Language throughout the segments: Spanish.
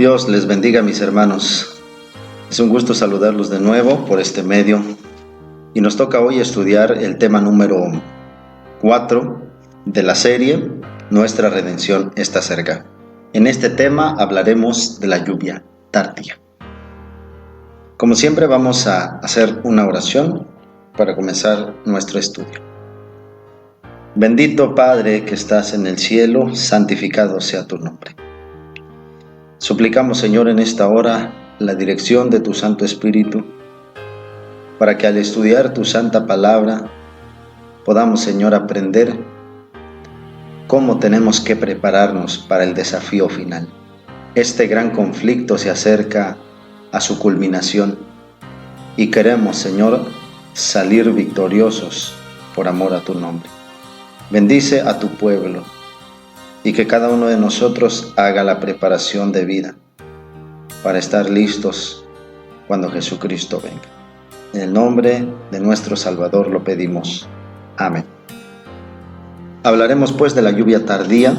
Dios les bendiga, mis hermanos. Es un gusto saludarlos de nuevo por este medio y nos toca hoy estudiar el tema número 4 de la serie Nuestra Redención está cerca. En este tema hablaremos de la lluvia tardía. Como siempre, vamos a hacer una oración para comenzar nuestro estudio. Bendito Padre que estás en el cielo, santificado sea tu nombre. Suplicamos, Señor, en esta hora la dirección de tu Santo Espíritu, para que al estudiar tu santa palabra podamos, Señor, aprender cómo tenemos que prepararnos para el desafío final. Este gran conflicto se acerca a su culminación y queremos, Señor, salir victoriosos por amor a tu nombre. Bendice a tu pueblo y que cada uno de nosotros haga la preparación de vida para estar listos cuando Jesucristo venga. En el nombre de nuestro Salvador lo pedimos. Amén. Hablaremos pues de la lluvia tardía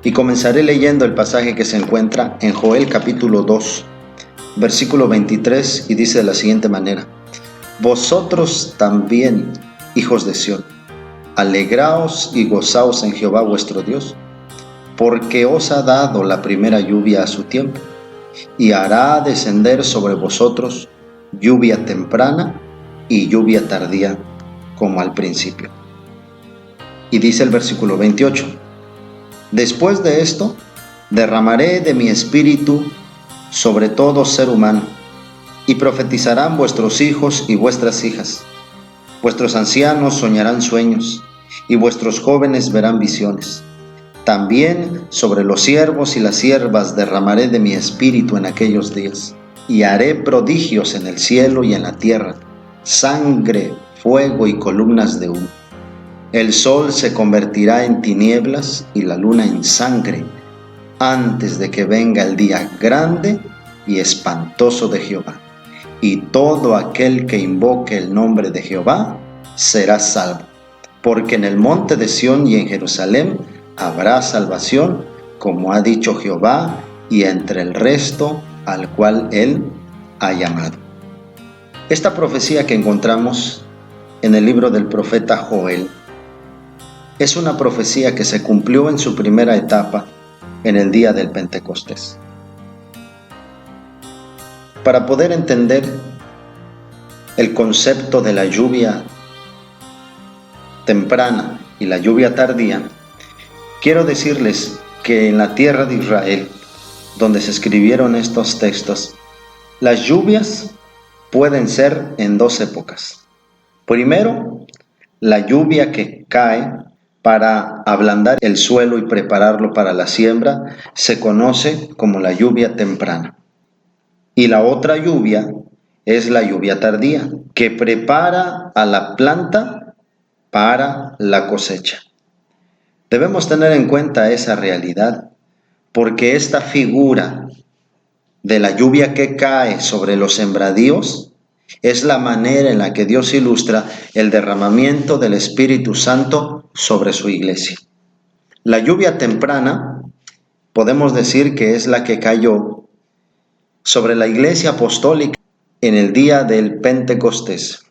y comenzaré leyendo el pasaje que se encuentra en Joel capítulo 2, versículo 23, y dice de la siguiente manera: Vosotros también, hijos de Sión, alegraos y gozaos en Jehová vuestro Dios, porque os ha dado la primera lluvia a su tiempo, y hará descender sobre vosotros lluvia temprana y lluvia tardía como al principio. Y dice el versículo 28, después de esto, derramaré de mi espíritu sobre todo ser humano, y profetizarán vuestros hijos y vuestras hijas. Vuestros ancianos soñarán sueños, y vuestros jóvenes verán visiones. También sobre los siervos y las siervas derramaré de mi espíritu en aquellos días, y haré prodigios en el cielo y en la tierra, sangre, fuego y columnas de humo. El sol se convertirá en tinieblas y la luna en sangre, antes de que venga el día grande y espantoso de Jehová. Y todo aquel que invoque el nombre de Jehová será salvo, porque en el monte de Sión y en Jerusalén habrá salvación, como ha dicho Jehová, y entre el resto al cual él ha llamado. Esta profecía que encontramos en el libro del profeta Joel es una profecía que se cumplió en su primera etapa en el día del Pentecostés. Para poder entender el concepto de la lluvia temprana y la lluvia tardía, quiero decirles que en la tierra de Israel, donde se escribieron estos textos, las lluvias pueden ser en dos épocas. Primero, la lluvia que cae para ablandar el suelo y prepararlo para la siembra se conoce como la lluvia temprana. Y la otra lluvia es la lluvia tardía, que prepara a la planta para la cosecha. Debemos tener en cuenta esa realidad, porque esta figura de la lluvia que cae sobre los sembradíos es la manera en la que Dios ilustra el derramamiento del Espíritu Santo sobre su iglesia. La lluvia temprana podemos decir que es la que cayó sobre la iglesia apostólica en el día del Pentecostés.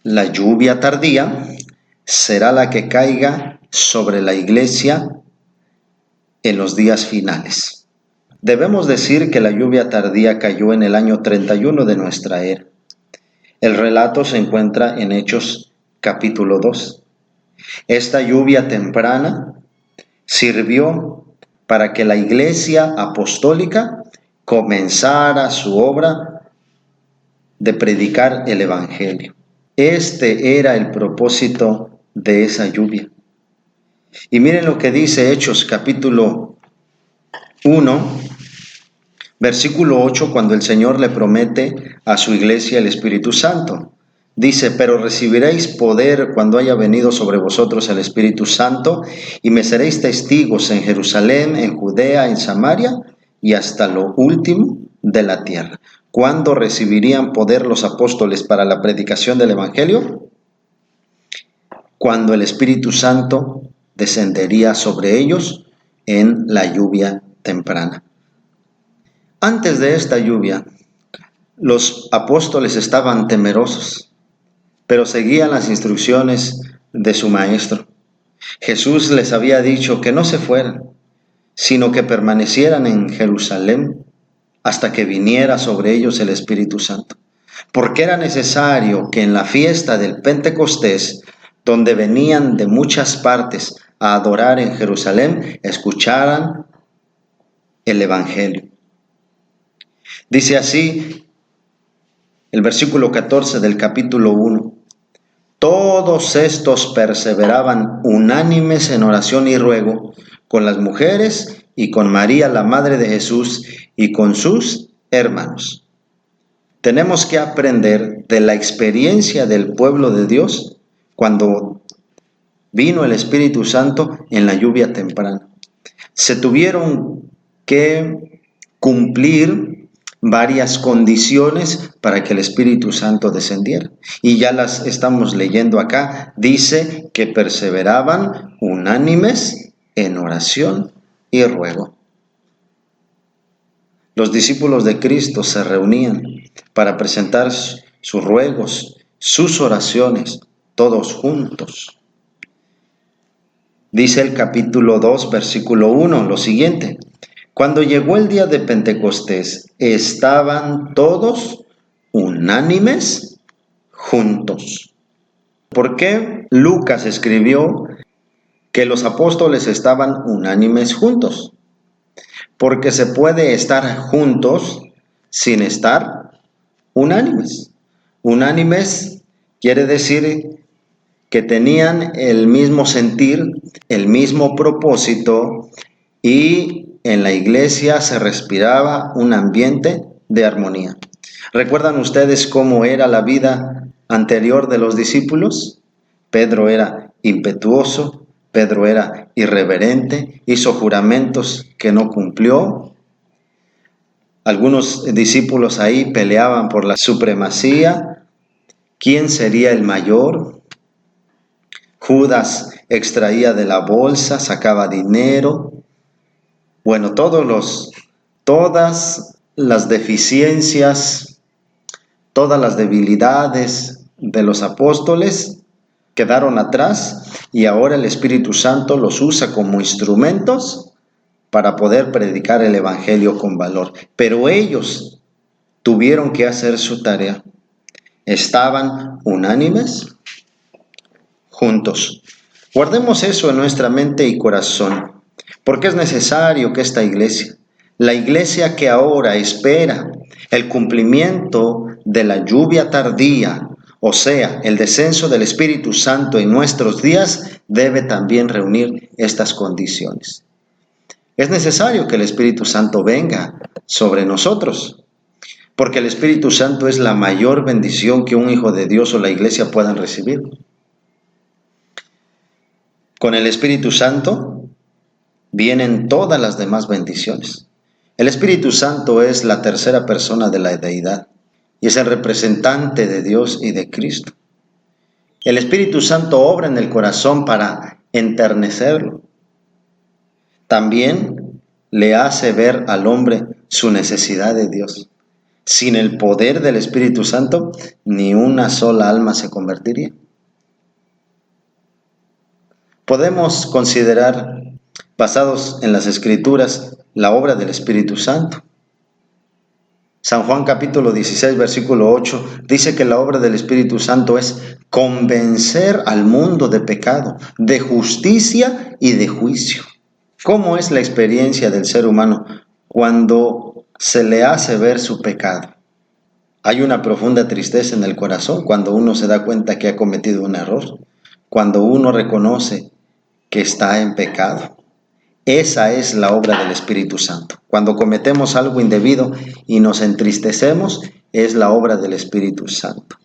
La lluvia tardía será la que caiga sobre la iglesia en los días finales. Debemos decir que la lluvia tardía cayó en el año 31 de nuestra era. El relato se encuentra en Hechos capítulo 2. Esta lluvia temprana sirvió para que la iglesia apostólica comenzara su obra de predicar el evangelio. Este era el propósito de esa lluvia. Y miren lo que dice Hechos capítulo 1, versículo 8, cuando el Señor le promete a su iglesia el Espíritu Santo. Dice: pero recibiréis poder cuando haya venido sobre vosotros el Espíritu Santo, y me seréis testigos en Jerusalén, en Judea, en Samaria, y hasta lo último de la tierra. ¿Cuándo recibirían poder los apóstoles para la predicación del Evangelio? Cuando el Espíritu Santo descendería sobre ellos en la lluvia temprana. Antes de esta lluvia, los apóstoles estaban temerosos, pero seguían las instrucciones de su maestro. Jesús les había dicho que no se fueran, sino que permanecieran en Jerusalén hasta que viniera sobre ellos el Espíritu Santo. Porque era necesario que en la fiesta del Pentecostés, donde venían de muchas partes a adorar en Jerusalén, escucharan el Evangelio. Dice así el versículo 14 del capítulo 1. Todos estos perseveraban unánimes en oración y ruego con las mujeres y con María, la madre de Jesús, y con sus hermanos. Tenemos que aprender de la experiencia del pueblo de Dios cuando vino el Espíritu Santo en la lluvia temprana. Se tuvieron que cumplir varias condiciones para que el Espíritu Santo descendiera. Y ya las estamos leyendo acá. Dice que perseveraban unánimes en oración y ruego. Los discípulos de Cristo se reunían para presentar sus ruegos, sus oraciones, todos juntos. Dice el capítulo 2, versículo 1, lo siguiente. Cuando llegó el día de Pentecostés, estaban todos unánimes juntos. ¿Por qué Lucas escribió que los apóstoles estaban unánimes juntos? Porque se puede estar juntos sin estar unánimes. Unánimes quiere decir que tenían el mismo sentir, el mismo propósito, y en la iglesia se respiraba un ambiente de armonía. ¿Recuerdan ustedes cómo era la vida anterior de los discípulos? Pedro era impetuoso, Pedro era irreverente, hizo juramentos que no cumplió. Algunos discípulos ahí peleaban por la supremacía. ¿Quién sería el mayor? Judas extraía de la bolsa, sacaba dinero. Bueno, todas las deficiencias, todas las debilidades de los apóstoles quedaron atrás y ahora el Espíritu Santo los usa como instrumentos para poder predicar el Evangelio con valor. Pero ellos tuvieron que hacer su tarea. Estaban unánimes, juntos. Guardemos eso en nuestra mente y corazón, porque es necesario que esta iglesia, la iglesia que ahora espera el cumplimiento de la lluvia tardía, o sea, el descenso del Espíritu Santo en nuestros días, debe también reunir estas condiciones. Es necesario que el Espíritu Santo venga sobre nosotros, porque el Espíritu Santo es la mayor bendición que un hijo de Dios o la iglesia puedan recibir. Con el Espíritu Santo vienen todas las demás bendiciones. El Espíritu Santo es la tercera persona de la deidad y es el representante de Dios y de Cristo. El Espíritu Santo obra en el corazón para enternecerlo. También le hace ver al hombre su necesidad de Dios. Sin el poder del Espíritu Santo, ni una sola alma se convertiría. Podemos considerar, basados en las Escrituras, la obra del Espíritu Santo. San Juan capítulo 16, versículo 8, dice que la obra del Espíritu Santo es convencer al mundo de pecado, de justicia y de juicio. ¿Cómo es la experiencia del ser humano cuando se le hace ver su pecado? Hay una profunda tristeza en el corazón cuando uno se da cuenta que ha cometido un error, cuando uno reconoce que está en pecado. Esa es la obra del Espíritu Santo. Cuando cometemos algo indebido y nos entristecemos, es la obra del Espíritu Santo.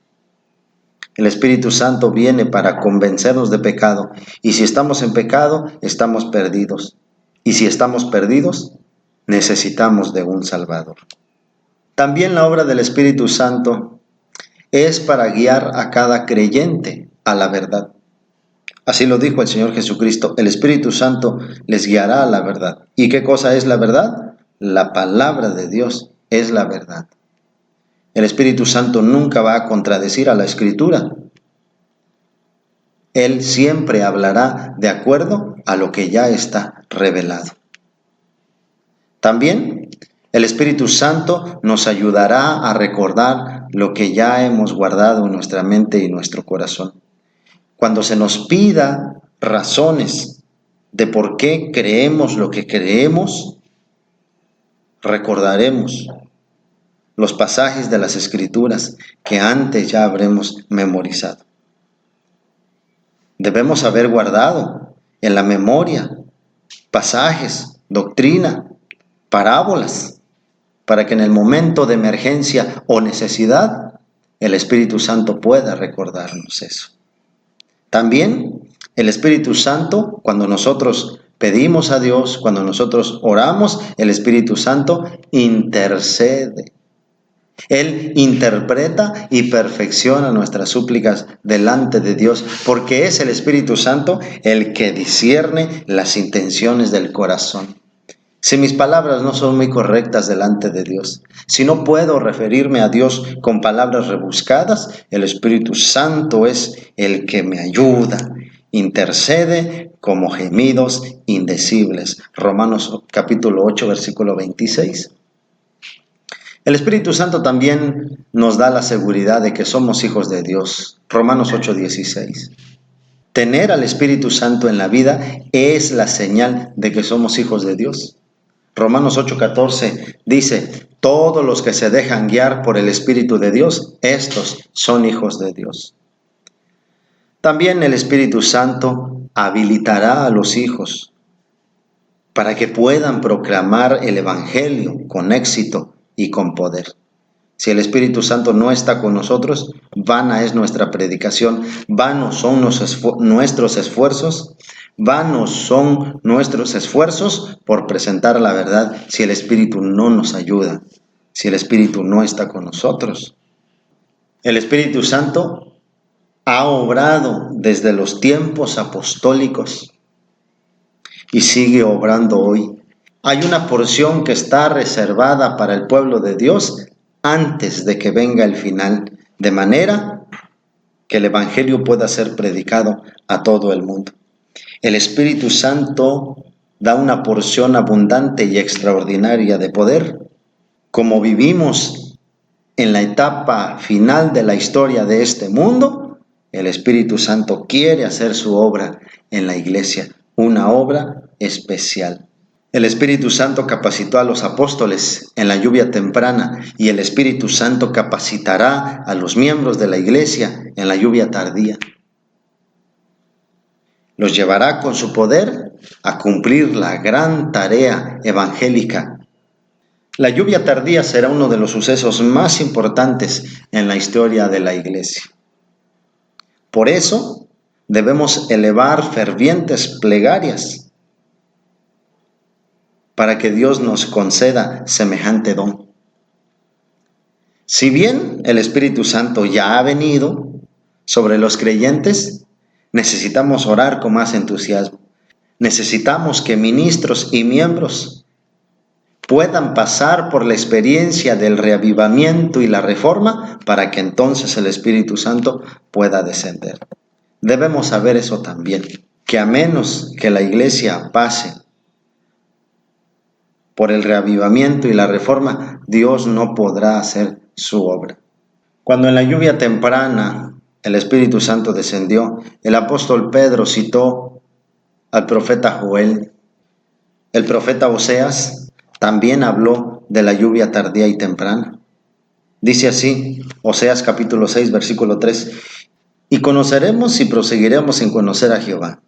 El Espíritu Santo viene para convencernos de pecado, y si estamos en pecado, estamos perdidos. Y si estamos perdidos, necesitamos de un Salvador. También la obra del Espíritu Santo es para guiar a cada creyente a la verdad. Así lo dijo el Señor Jesucristo, el Espíritu Santo les guiará a la verdad. ¿Y qué cosa es la verdad? la palabra de Dios es la verdad. El Espíritu Santo nunca va a contradecir a la Escritura. Él siempre hablará de acuerdo a lo que ya está revelado. También el Espíritu Santo nos ayudará a recordar lo que ya hemos guardado en nuestra mente y nuestro corazón. Cuando se nos pida razones de por qué creemos lo que creemos, recordaremos los pasajes de las Escrituras que antes ya habremos memorizado. Debemos haber guardado en la memoria pasajes, doctrina, parábolas, para que en el momento de emergencia o necesidad, el Espíritu Santo pueda recordarnos eso. También el Espíritu Santo, cuando nosotros pedimos a Dios, cuando nosotros oramos, el Espíritu Santo intercede. Él interpreta y perfecciona nuestras súplicas delante de Dios, porque es el Espíritu Santo el que discierne las intenciones del corazón. Si mis palabras no son muy correctas delante de Dios, si no puedo referirme a Dios con palabras rebuscadas, el Espíritu Santo es el que me ayuda, intercede como gemidos indecibles. Romanos capítulo 8, versículo 26. El Espíritu Santo también nos da la seguridad de que somos hijos de Dios. Romanos 8, 16. Tener al Espíritu Santo en la vida es la señal de que somos hijos de Dios. Romanos 8:14 dice, todos los que se dejan guiar por el Espíritu de Dios, estos son hijos de Dios. También el Espíritu Santo habilitará a los hijos para que puedan proclamar el Evangelio con éxito y con poder. Si el Espíritu Santo no está con nosotros, vana es nuestra predicación, vanos son nuestros esfuerzos, vanos son nuestros esfuerzos por presentar la verdad si el Espíritu no nos ayuda, si el Espíritu no está con nosotros. El Espíritu Santo ha obrado desde los tiempos apostólicos y sigue obrando hoy. Hay una porción que está reservada para el pueblo de Dios antes de que venga el final, de manera que el Evangelio pueda ser predicado a todo el mundo. El Espíritu Santo da una porción abundante y extraordinaria de poder. Como vivimos en la etapa final de la historia de este mundo, el Espíritu Santo quiere hacer su obra en la iglesia, una obra especial. El Espíritu Santo capacitó a los apóstoles en la lluvia temprana y el Espíritu Santo capacitará a los miembros de la iglesia en la lluvia tardía. Los llevará con su poder a cumplir la gran tarea evangélica. La lluvia tardía será uno de los sucesos más importantes en la historia de la iglesia. Por eso debemos elevar fervientes plegarias para que Dios nos conceda semejante don. Si bien el Espíritu Santo ya ha venido sobre los creyentes, necesitamos orar con más entusiasmo. Necesitamos que ministros y miembros puedan pasar por la experiencia del reavivamiento y la reforma para que entonces el Espíritu Santo pueda descender. Debemos saber eso también, que a menos que la iglesia pase por el reavivamiento y la reforma, Dios no podrá hacer su obra. Cuando en la lluvia temprana el Espíritu Santo descendió, el apóstol Pedro citó al profeta Joel. El profeta Oseas también habló de la lluvia tardía y temprana. Dice así, Oseas capítulo 6, versículo 3, y conoceremos y proseguiremos en conocer a Jehová,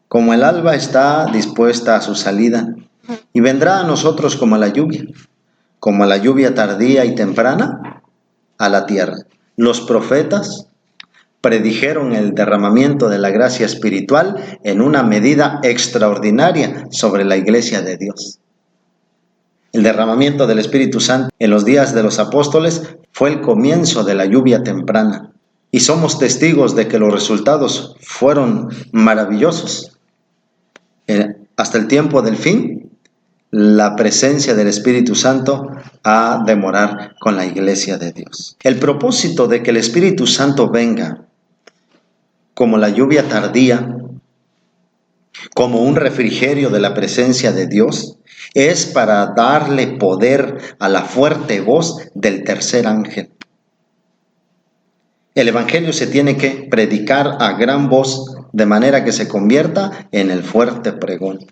como el alba está dispuesta a su salida, y vendrá a nosotros como la lluvia tardía y temprana a la tierra. Los profetas predijeron el derramamiento de la gracia espiritual en una medida extraordinaria sobre la iglesia de Dios. El derramamiento del Espíritu Santo en los días de los apóstoles fue el comienzo de la lluvia temprana, y somos testigos de que los resultados fueron maravillosos. Hasta el tiempo del fin, la presencia del Espíritu Santo a demorar con la iglesia de Dios. El propósito de que el Espíritu Santo venga como la lluvia tardía, como un refrigerio de la presencia de Dios, es para darle poder a la fuerte voz del tercer ángel. El Evangelio se tiene que predicar a gran voz de manera que se convierta en el fuerte pregón.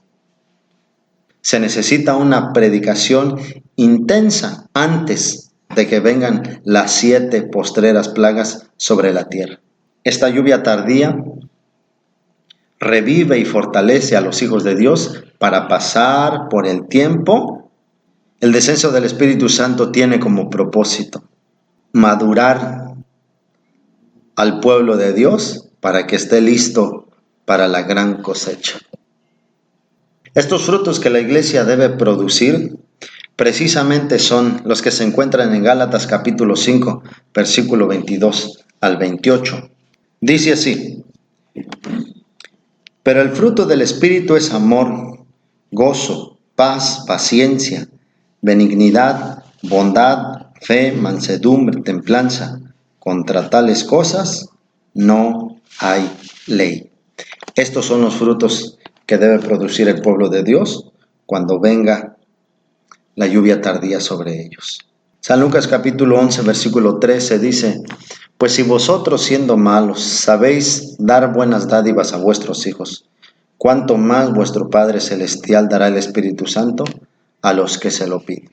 Se necesita una predicación intensa antes de que vengan las 7 postreras plagas sobre la tierra. Esta lluvia tardía revive y fortalece a los hijos de Dios para pasar por el tiempo. El descenso del Espíritu Santo tiene como propósito madurar al pueblo de Dios para que esté listo para la gran cosecha. Estos frutos que la iglesia debe producir precisamente son los que se encuentran en Gálatas capítulo 5, versículo 22 al 28. Dice así: pero el fruto del Espíritu es amor, gozo, paz, paciencia, benignidad, bondad, fe, mansedumbre, templanza. Contra tales cosas no hay ley. Estos son los frutos que debe producir el pueblo de Dios cuando venga la lluvia tardía sobre ellos. San Lucas capítulo 11, versículo 13 dice: pues si vosotros siendo malos sabéis dar buenas dádivas a vuestros hijos, ¿cuánto más vuestro Padre Celestial dará el Espíritu Santo a los que se lo piden?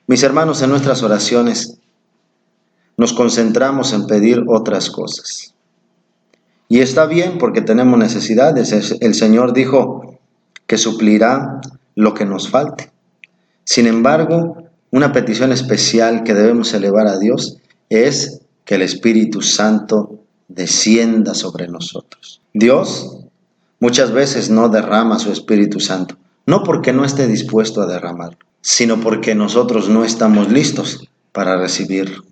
Mis hermanos, en nuestras oraciones nos concentramos en pedir otras cosas. Y está bien porque tenemos necesidades. El Señor dijo que suplirá lo que nos falte. Sin embargo, una petición especial que debemos elevar a Dios es que el Espíritu Santo descienda sobre nosotros. Dios muchas veces no derrama su Espíritu Santo, no porque no esté dispuesto a derramarlo, sino porque nosotros no estamos listos para recibirlo.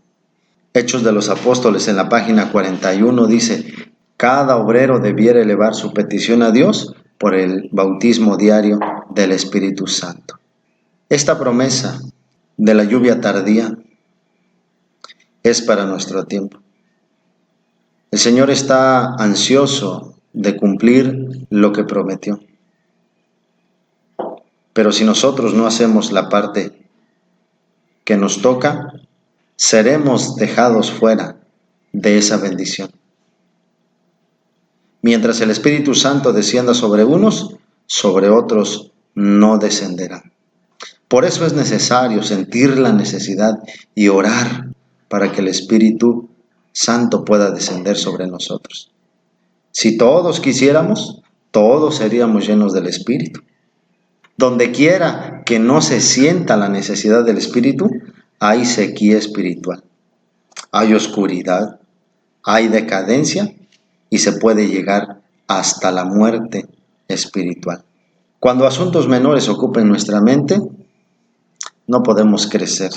Hechos de los Apóstoles en la página 41 dice: cada obrero debiera elevar su petición a Dios por el bautismo diario del Espíritu Santo. Esta promesa de la lluvia tardía es para nuestro tiempo. El Señor está ansioso de cumplir lo que prometió. Pero si nosotros no hacemos la parte que nos toca, seremos dejados fuera de esa bendición. Mientras el Espíritu Santo descienda sobre unos, sobre otros no descenderá. Por eso es necesario sentir la necesidad y orar para que el Espíritu Santo pueda descender sobre nosotros. Si todos quisiéramos, todos seríamos llenos del Espíritu. Donde quiera que no se sienta la necesidad del Espíritu, hay sequía espiritual, hay oscuridad, hay decadencia y se puede llegar hasta la muerte espiritual. Cuando asuntos menores ocupen nuestra mente, no podemos crecer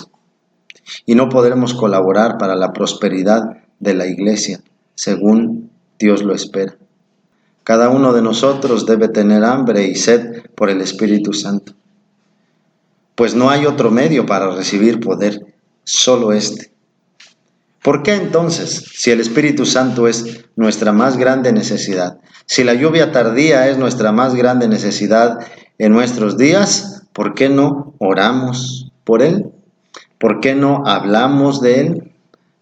y no podremos colaborar para la prosperidad de la iglesia, según Dios lo espera. Cada uno de nosotros debe tener hambre y sed por el Espíritu Santo, pues no hay otro medio para recibir poder, solo este. ¿Por qué entonces, si el Espíritu Santo es nuestra más grande necesidad, si la lluvia tardía es nuestra más grande necesidad en nuestros días, ¿por qué no oramos por Él? ¿Por qué no hablamos de Él?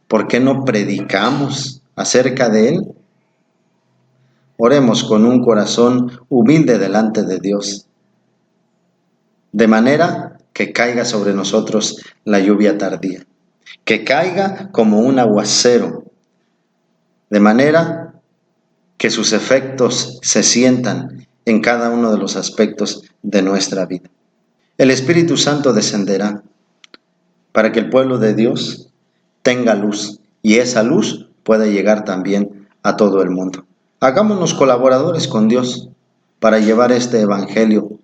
¿Por qué no predicamos acerca de Él? Oremos con un corazón humilde delante de Dios, de manera que caiga sobre nosotros la lluvia tardía, que caiga como un aguacero, de manera que sus efectos se sientan en cada uno de los aspectos de nuestra vida. El Espíritu Santo descenderá para que el pueblo de Dios tenga luz y esa luz pueda llegar también a todo el mundo. Hagámonos colaboradores con Dios para llevar este evangelio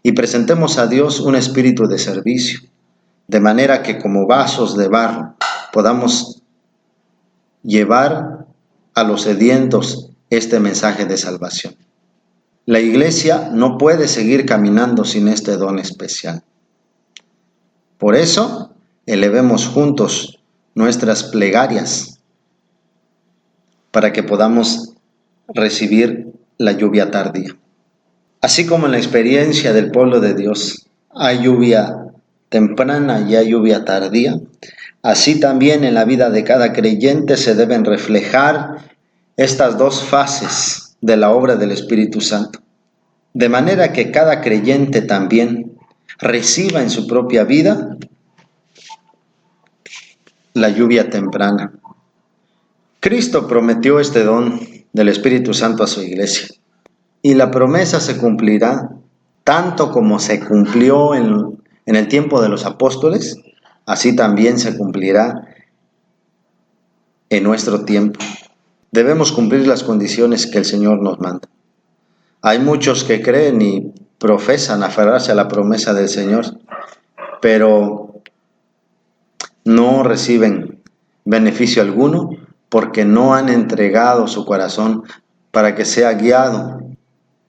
y presentemos a Dios un espíritu de servicio, de manera que como vasos de barro podamos llevar a los sedientos este mensaje de salvación. La iglesia no puede seguir caminando sin este don especial. Por eso, elevemos juntos nuestras plegarias para que podamos recibir la lluvia tardía. Así como en la experiencia del pueblo de Dios hay lluvia temprana y hay lluvia tardía, así también en la vida de cada creyente se deben reflejar estas dos fases de la obra del Espíritu Santo, de manera que cada creyente también reciba en su propia vida la lluvia temprana. Cristo prometió este don del Espíritu Santo a su iglesia, y la promesa se cumplirá tanto como se cumplió en el tiempo de los apóstoles, así también se cumplirá en nuestro tiempo. Debemos cumplir las condiciones que el Señor nos manda. Hay muchos que creen y profesan aferrarse a la promesa del Señor, pero no reciben beneficio alguno porque no han entregado su corazón para que sea guiado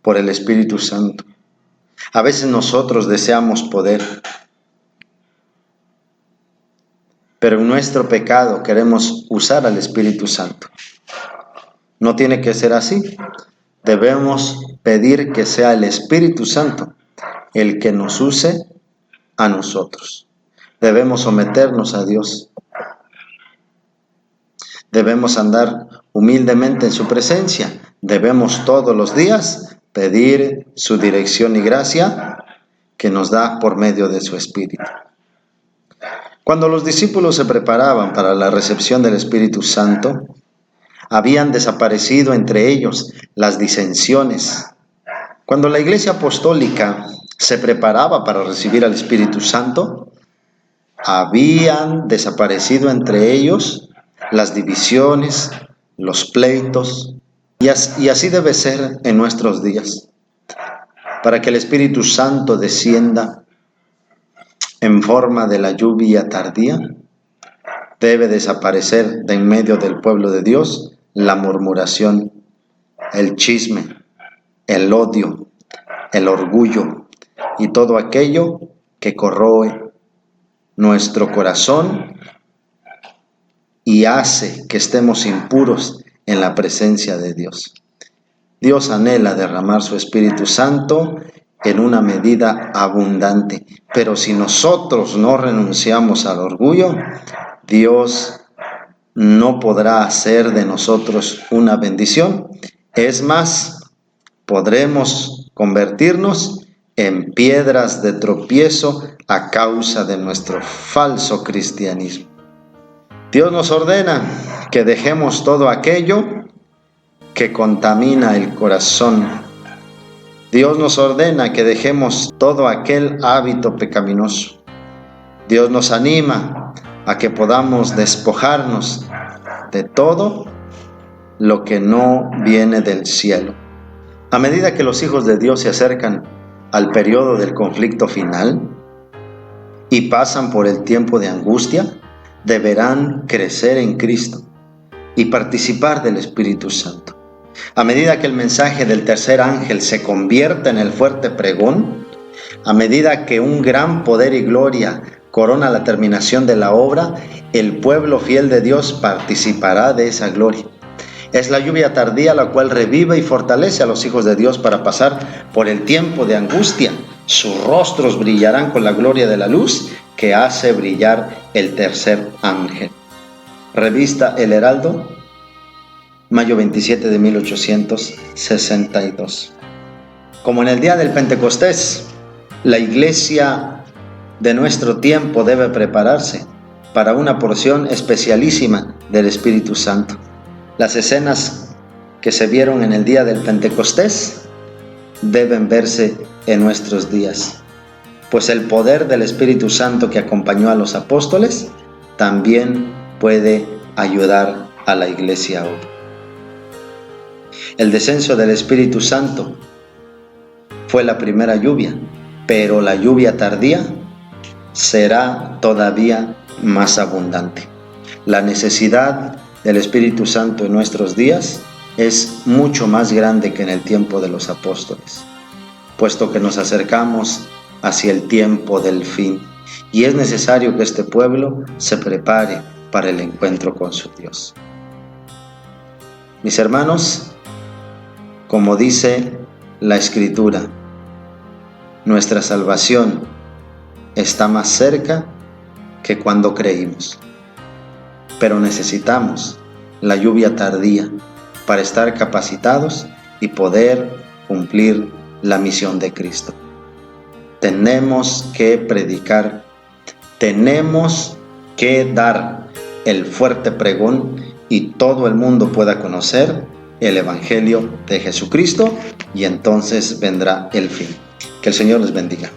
por el Espíritu Santo. A veces nosotros deseamos poder, pero en nuestro pecado queremos usar al Espíritu Santo. No tiene que ser así. Debemos pedir que sea el Espíritu Santo el que nos use a nosotros. Debemos someternos a Dios. Debemos andar humildemente en su presencia. Debemos todos los días pedir su dirección y gracia que nos da por medio de su Espíritu. Cuando los discípulos se preparaban para la recepción del Espíritu Santo, habían desaparecido entre ellos las disensiones. Cuando la Iglesia Apostólica se preparaba para recibir al Espíritu Santo, habían desaparecido entre ellos las divisiones, los pleitos, y así debe ser en nuestros días. Para que el Espíritu Santo descienda en forma de la lluvia tardía, debe desaparecer de en medio del pueblo de Dios la murmuración, el chisme, el odio, el orgullo y todo aquello que corroe nuestro corazón y hace que estemos impuros en la presencia de Dios. Dios anhela derramar su Espíritu Santo en una medida abundante, pero si nosotros no renunciamos al orgullo, Dios no podrá hacer de nosotros una bendición. Es más, podremos convertirnos en piedras de tropiezo a causa de nuestro falso cristianismo. Dios nos ordena que dejemos todo aquello que contamina el corazón. Dios nos ordena que dejemos todo aquel hábito pecaminoso. Dios nos anima a que podamos despojarnos de todo lo que no viene del cielo. A medida que los hijos de Dios se acercan al periodo del conflicto final y pasan por el tiempo de angustia, deberán crecer en Cristo y participar del Espíritu Santo. A medida que el mensaje del tercer ángel se convierta en el fuerte pregón, a medida que un gran poder y gloria corona la terminación de la obra, el pueblo fiel de Dios participará de esa gloria. Es la lluvia tardía la cual revive y fortalece a los hijos de Dios para pasar por el tiempo de angustia. Sus rostros brillarán con la gloria de la luz que hace brillar el tercer ángel. Revista El Heraldo, mayo 27 de 1862. Como en el día del Pentecostés, la iglesia de nuestro tiempo debe prepararse para una porción especialísima del Espíritu Santo. Las escenas que se vieron en el día del Pentecostés deben verse en nuestros días, pues el poder del Espíritu Santo que acompañó a los apóstoles también puede ayudar a la iglesia hoy. El descenso del Espíritu Santo fue la primera lluvia, pero la lluvia tardía será todavía más abundante. La necesidad del Espíritu Santo en nuestros días es mucho más grande que en el tiempo de los apóstoles, puesto que nos acercamos hacia el tiempo del fin y es necesario que este pueblo se prepare para el encuentro con su Dios. Mis hermanos, como dice la Escritura, nuestra salvación está más cerca que cuando creímos, pero necesitamos la lluvia tardía para estar capacitados y poder cumplir la misión de Cristo. Tenemos que predicar, tenemos que dar el fuerte pregón y todo el mundo pueda conocer el Evangelio de Jesucristo y entonces vendrá el fin. Que el Señor les bendiga.